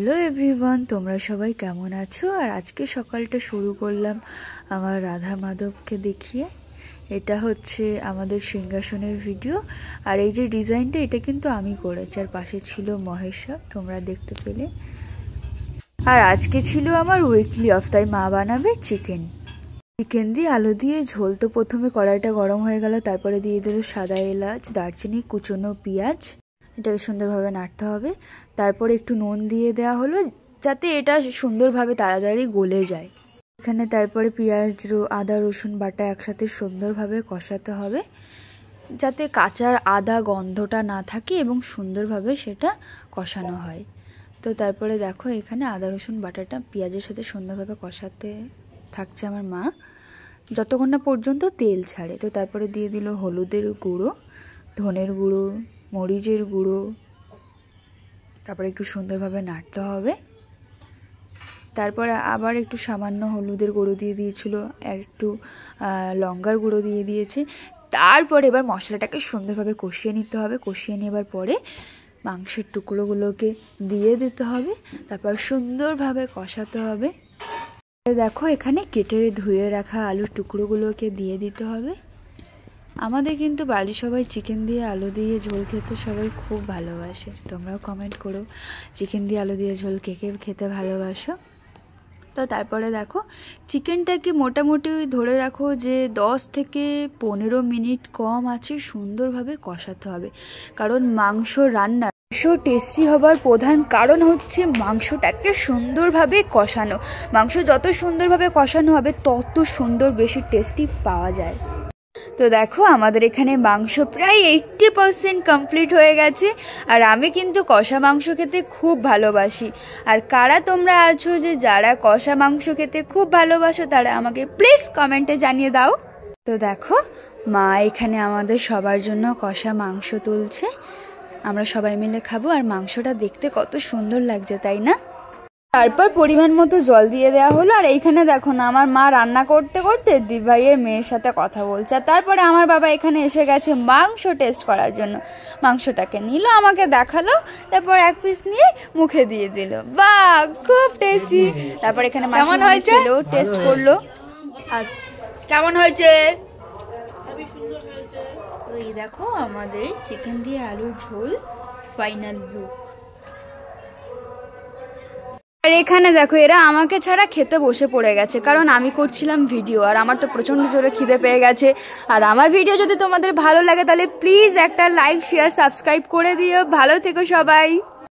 Hello everyone, তোমরা সবাই কেমন আছো? আর আজকে সকালটা শুরু করলাম আমার রাধা মাধবকে দেখিয়ে। এটা হচ্ছে আমাদের সিংহাসনের ভিডিও। আর এই যে ডিজাইনটা, এটা কিন্তু আমি করেছি, আর পাশে ছিল মহেশা, তোমরা দেখতে পেলে। আর আজকে ছিল আমার উইকলি অফ, তাই মা বানাবে চিকেন দিয়ে আলু দিয়ে ঝোল। তো প্রথমে কড়াইটা গরম হয়ে গেল, তারপরে দিয়ে দিল সাদা এলাচ, দারচিনি, কুচনো পেঁয়াজ। এটাকে সুন্দরভাবে নাড়তে হবে। তারপরে একটু নুন দিয়ে দেওয়া হলো যাতে এটা সুন্দরভাবে তাড়াতাড়ি গলে যায়। এখানে তারপরে পেঁয়াজ, আদা, রসুন বাটা একসাথে সুন্দরভাবে কষাতে হবে যাতে কাঁচা আদা গন্ধটা না থাকে এবং সুন্দরভাবে সেটা কষানো হয়। তো তারপরে দেখো এখানে আদা রসুন বাটাটা পেঁয়াজের সাথে সুন্দরভাবে কষাতে থাকছে আমার মা যতক্ষণ না পর্যন্ত তেল ছাড়ে। তো তারপরে দিয়ে দিল হলুদের গুঁড়ো, ধনের গুঁড়ো, মরিচের গুঁড়ো। তারপরে একটু সুন্দরভাবে নাড়তে হবে। তারপরে আবার একটু সামান্য হলুদের গুঁড়ো দিয়ে দিয়েছিল, আর একটু লঙ্কার গুঁড়ো দিয়ে দিয়েছে। তারপরে এবার মশলাটাকে সুন্দরভাবে কষিয়ে নিতে হবে। কষিয়ে নেবার পরে মাংসের টুকরোগুলোকে দিয়ে দিতে হবে। তারপর সুন্দরভাবে কষাতে হবে। দেখো এখানে কেটে ধুয়ে রাখা আলুর টুকরোগুলোকে দিয়ে দিতে হবে। আমাদের কিন্তু বাড়ির সবাই চিকেন দিয়ে আলু দিয়ে ঝোল খেতে সবাই খুব ভালোবাসে। তোমরাও কমেন্ট করো চিকেন দিয়ে আলু দিয়ে ঝোল কে কে খেতে ভালোবাসো। তো তারপরে দেখো চিকেনটাকে মোটামুটি ধরে রাখো যে 10 থেকে 15 মিনিট কম আছে সুন্দরভাবে কষাতে হবে। কারণ মাংস টেস্টি হবার প্রধান কারণ হচ্ছে মাংসটাকে সুন্দরভাবে কষানো। মাংস যত সুন্দরভাবে কষানো হবে তত সুন্দর বেশি টেস্টি পাওয়া যায়। তো দেখো আমাদের এখানে মাংস প্রায় 80% কমপ্লিট হয়ে গেছে। আর আমি কিন্তু কষা মাংস খেতে খুব ভালোবাসি। আর কারা তোমরা আছো যে যারা কষা মাংস খেতে খুব ভালোবাসো তারা আমাকে প্লিজ কমেন্টে জানিয়ে দাও। তো দেখো মা এখানে আমাদের সবার জন্য কষা মাংস তুলছে, আমরা সবাই মিলে খাবো। আর মাংসটা দেখতে কত সুন্দর লাগছে, তাই না? তারপর পরিমাণ মতো জল দিয়ে দেওয়া হলো। আর এইখানে দেখো না আমার মা রান্না করতে করতে দিভাইয়ের মেয়ের সাথে কথা বলছে। আর তারপরে আমার বাবা এখানে এসে গেছে মাংস টেস্ট করার জন্য। মাংসটাকে নিল, আমাকে দেখালো, তারপর এক পিস নিয়ে মুখে দিয়ে দিল। বাহ, খুব টেস্টি। তারপর এখানে কেমন হয়েছে টেস্ট করলো। আর কেমন হয়েছে? তো এই দেখো আমাদের চিকেন দিয়ে আলুর ঝোল ফাইনাল লুক। আর এখানে দেখো এরা আমাকে ছাড়া খেতে বসে পড়ে গেছে, কারণ আমি করছিলাম ভিডিও। আর আমার তো প্রচণ্ড জোরে খিদে পেয়ে গেছে। আর আমার ভিডিও যদি তোমাদের ভালো লাগে তাহলে প্লিজ একটা লাইক, শেয়ার, সাবস্ক্রাইব করে দিও। ভালো থেকো সবাই।